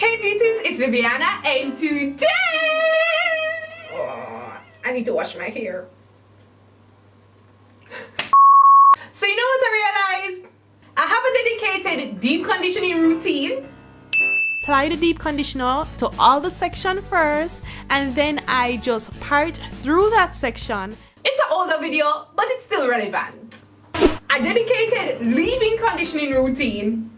Hey beauties, it's Viviana, and today I need to wash my hair. So you know what I realized? I have a dedicated deep conditioning routine. Apply the deep conditioner to all the section first, and then I just part through that section. It's an older video, but it's still relevant. A dedicated leave-in conditioning routine.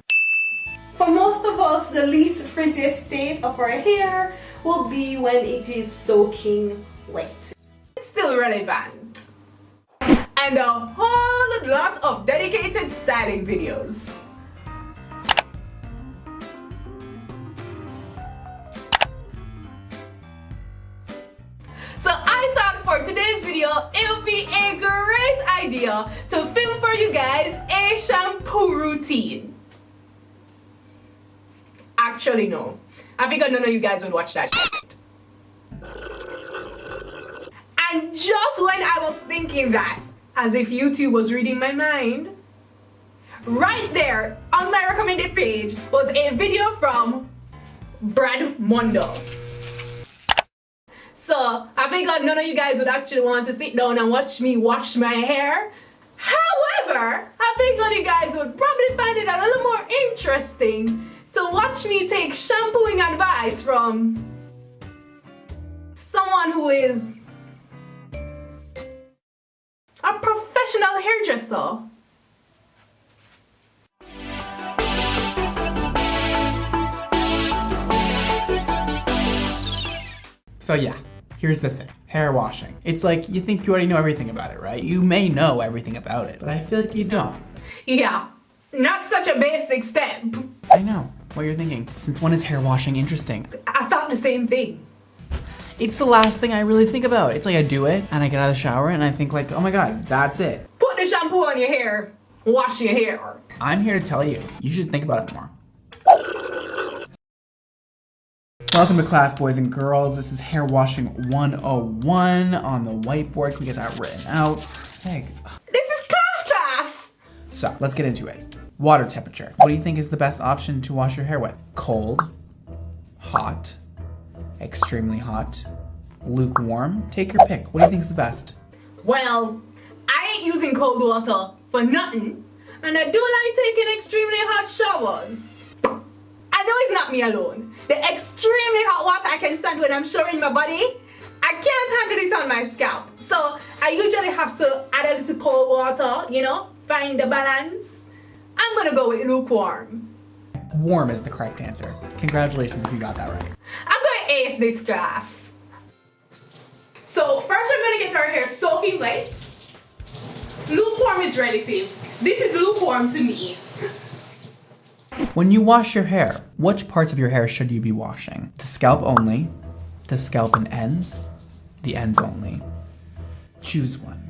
For most of us, the least frizzy state of our hair will be when it is soaking wet. It's still relevant. And a whole lot of dedicated styling videos. So I thought for today's video, it would be a great idea to film for you guys a shampoo routine. Actually, no. I figured none of you guys would watch that shit. And just when I was thinking that, as if YouTube was reading my mind, right there on my recommended page was a video from Brad Mondo. So I figured none of you guys would actually want to sit down and watch me wash my hair. However, I figured you guys would probably find it a little more interesting to watch me take shampooing advice from someone who is a professional hairdresser. So yeah, here's the thing. Hair washing. It's like you think you already know everything about it, right? You may know everything about it, but I feel like you don't. Yeah, not such a basic step. I know what you're thinking. Since when is hair washing interesting? I thought the same thing. It's the last thing I really think about. It's like I do it and I get out of the shower and I think like, oh my God, that's it. Put the shampoo on your hair, wash your hair. I'm here to tell you, you should think about it more. Welcome to class, boys and girls. This is Hair Washing 101 on the whiteboard. Can we get that written out? Hey. This is class! So let's get into it. Water temperature. What do you think is the best option to wash your hair with? Cold, hot, extremely hot, lukewarm. Take your pick. What do you think is the best? Well, I ain't using cold water for nothing, and I do like taking extremely hot showers. I know it's not me alone. The extremely hot water I can stand when I'm showering my body, I can't handle it on my scalp. So I usually have to add a little cold water, you know, find the balance. I'm gonna go with lukewarm. Warm is the correct answer. Congratulations if you got that right. I'm gonna ace this class. So first we're gonna get our hair soaking wet. Lukewarm is relative. This is lukewarm to me. When you wash your hair, which parts of your hair should you be washing? The scalp only, the scalp and ends, the ends only. Choose one.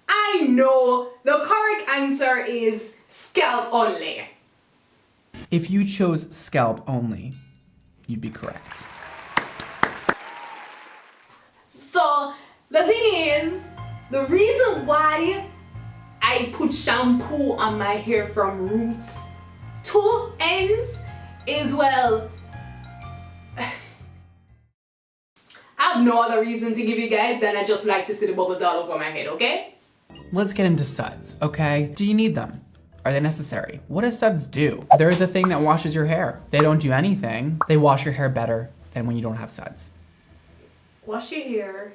I know the correct answer is scalp only. If you chose scalp only, you'd be correct. So the thing is, the reason why I put shampoo on my hair from roots to ends is, well, I have no other reason to give you guys than I just like to see the bubbles all over my head, okay? Let's get into suds, okay? Do you need them? Are they necessary? What do suds do? They're the thing that washes your hair. They don't do anything. They wash your hair better than when you don't have suds. Wash your hair.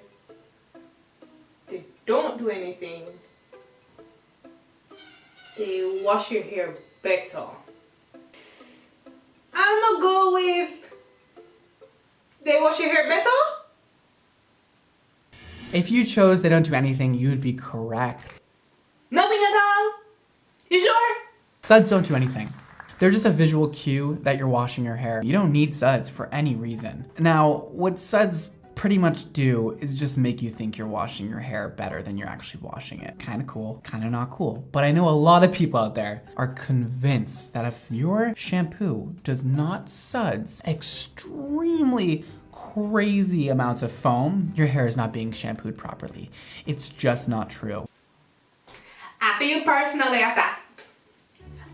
They don't do anything. They wash your hair better. I'ma go with they wash your hair better? If you chose they don't do anything, you'd be correct. Nothing at all? You sure? Suds don't do anything. They're just a visual cue that you're washing your hair. You don't need suds for any reason. Now, what suds pretty much do is just make you think you're washing your hair better than you're actually washing it. Kinda cool, kinda not cool. But I know a lot of people out there are convinced that if your shampoo does not suds extremely crazy amounts of foam, your hair is not being shampooed properly. It's just not true. I feel personally attacked.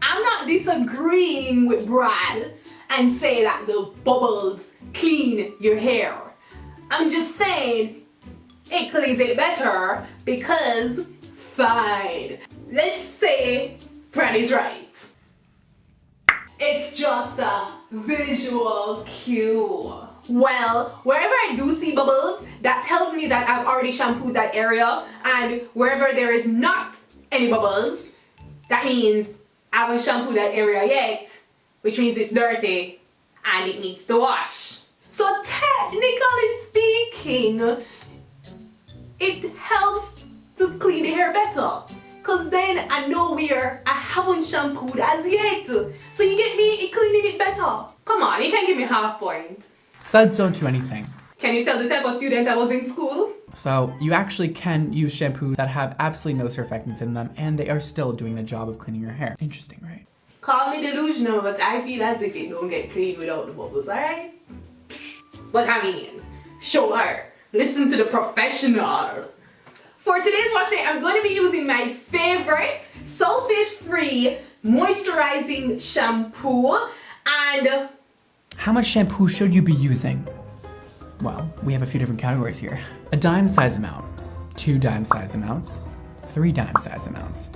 I'm not disagreeing with Brad and say that the bubbles clean your hair. I'm just saying it cleans it better because, fine, let's say Brad is right. It's just a visual cue. Well, wherever I do see bubbles, that tells me that I've already shampooed that area, and wherever there is not any bubbles, that means I haven't shampooed that area yet, which means it's dirty and it needs to wash. So technically speaking, it helps to clean the hair better. Cause then I know where I haven't shampooed as yet. So you get me? It cleaning it better. Come on, you can't give me half point. Suds don't do anything. Can you tell the type of student I was in school? So you actually can use shampoo that have absolutely no surfactants in them, and they are still doing the job of cleaning your hair. Interesting, right? Call me delusional, but I feel as if it don't get clean without the bubbles, alright? But I mean, sure, listen to the professional. For today's wash day, I'm going to be using my favorite sulfate-free moisturizing shampoo. And how much shampoo should you be using? Well, we have a few different categories here. A dime size amount, 2 dime size amounts, 3 dime size amounts.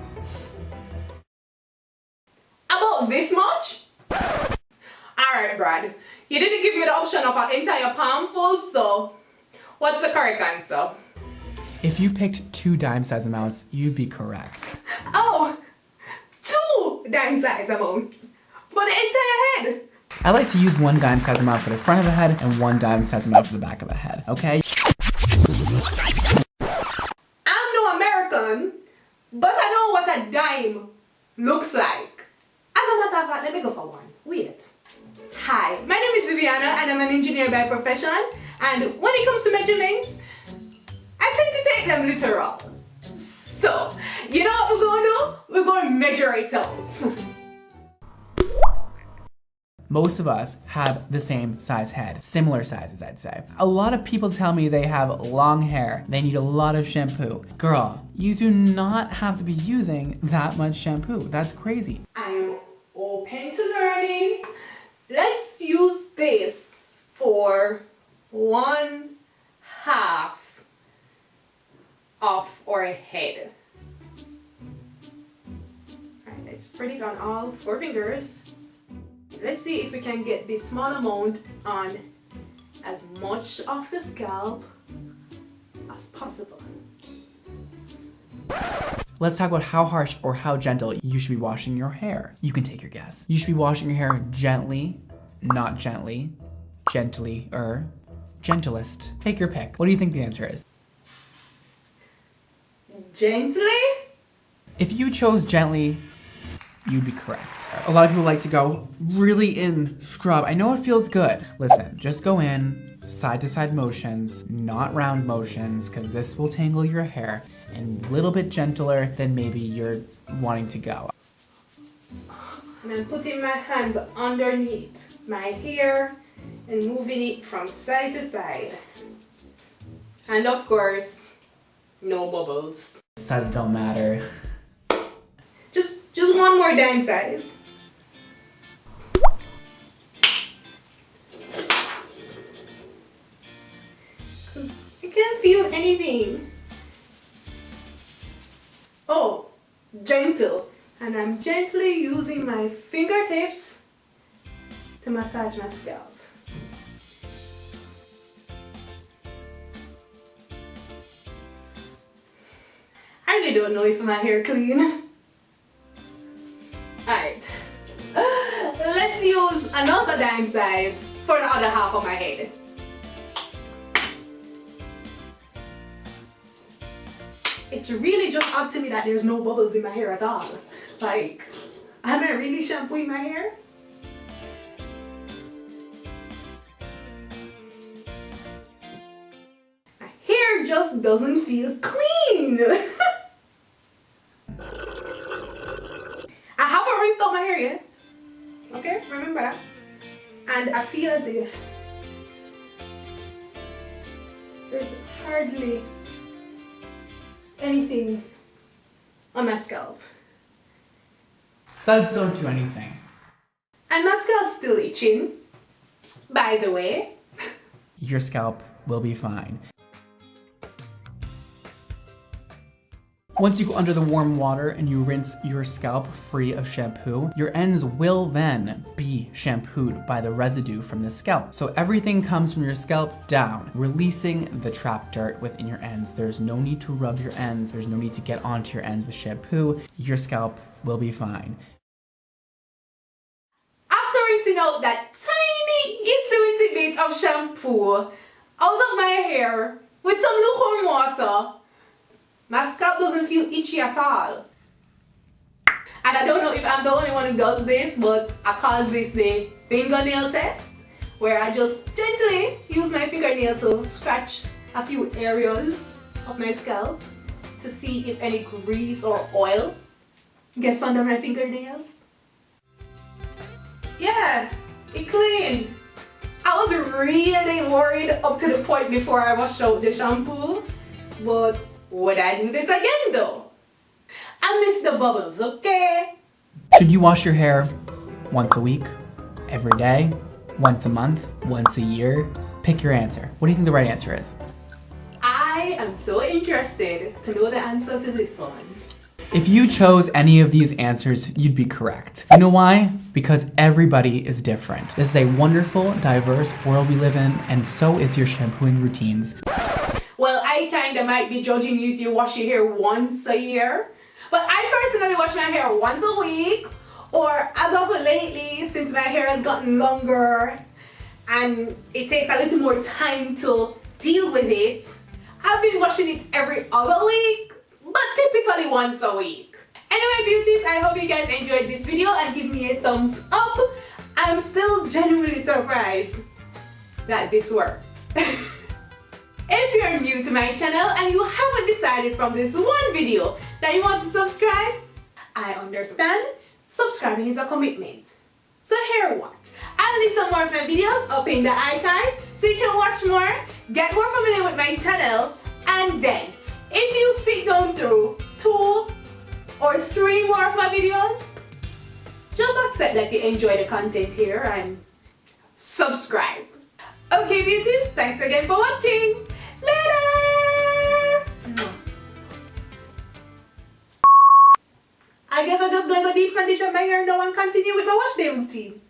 About this much? Alright, Brad. You didn't give me the option of an entire palm full, so what's the correct answer? If you picked 2 dime size amounts, you'd be correct. Oh, 2 dime size amounts for the entire head. I like to use 1 dime size amount for the front of the head and 1 dime size amount for the back of the head, okay? I'm no American, but I know what a dime looks like. As a matter of fact, let me go for one. Wait. Hi, my name is Viviana and I'm an engineer by profession. And when it comes to measurements, I tend to take them literal. So, you know what we're going to do? We're going to measure it out. Most of us have the same size head, similar sizes I'd say. A lot of people tell me they have long hair, they need a lot of shampoo. Girl, you do not have to be using that much shampoo. That's crazy. I am open to learning. Let's use this for 1/2 of our head. Alright, let's spread it on all 4 fingers. Let's see if we can get this small amount on as much of the scalp as possible. Let's talk about how harsh or how gentle you should be washing your hair. You can take your guess. You should be washing your hair gently, not gently, gently-er, gentlest. Take your pick. What do you think the answer is? Gently? If you chose gently, you'd be correct. A lot of people like to go really in scrub. I know it feels good. Listen, just go in, side to side motions, not round motions, because this will tangle your hair, and a little bit gentler than maybe you're wanting to go. And I'm putting my hands underneath my hair and moving it from side to side. And of course, no bubbles. Suds don't matter. Just one more dime size. Cause I can't feel anything. Oh, gentle. And I'm gently using my fingertips to massage my scalp. I really don't know if my hair clean. Alright, let's use another dime size for the other half of my head. It's really just up to me that there's no bubbles in my hair at all. Like, am I really shampooing my hair? My hair just doesn't feel clean. I haven't rinsed out my hair yet. Okay, remember that. And I feel as if there's hardly anything on my scalp. Suds don't do anything. And my scalp's still itching, by the way. Your scalp will be fine. Once you go under the warm water and you rinse your scalp free of shampoo, your ends will then be shampooed by the residue from the scalp. So everything comes from your scalp down, releasing the trapped dirt within your ends. There's no need to rub your ends. There's no need to get onto your ends with shampoo. Your scalp will be fine. After rinsing out that tiny itsy bit of shampoo out of my hair with some lukewarm water, my scalp doesn't feel itchy at all. And I don't know if I'm the only one who does this, but I call this the fingernail test, where I just gently use my fingernail to scratch a few areas of my scalp to see if any grease or oil gets under my fingernails. Yeah, it's clean. I was really worried up to the point before I washed out the shampoo, but would I do this again though? I miss the bubbles, okay? Should you wash your hair once a week, every day, once a month, once a year? Pick your answer. What do you think the right answer is? I am so interested to know the answer to this one. If you chose any of these answers, you'd be correct. You know why? Because everybody is different. This is a wonderful, diverse world we live in, and so is your shampooing routines. Well, I kinda might be judging you if you wash your hair once a year, but I personally wash my hair once a week, or as of lately, since my hair has gotten longer and it takes a little more time to deal with it, I've been washing it every other week, but typically once a week. Anyway, beauties, I hope you guys enjoyed this video and give me a thumbs up. I'm still genuinely surprised that this worked. If you're new to my channel and you haven't decided from this one video that you want to subscribe, I understand. Subscribing is a commitment. So here what? I'll link some more of my videos up in the icons so you can watch more, get more familiar with my channel, and then if you sit down through 2 or 3 more of my videos, just accept that you enjoy the content here and subscribe. Okay, beauties, thanks again for watching. Later! I guess I'm just gonna go deep condition my hair now and continue with my wash day routine.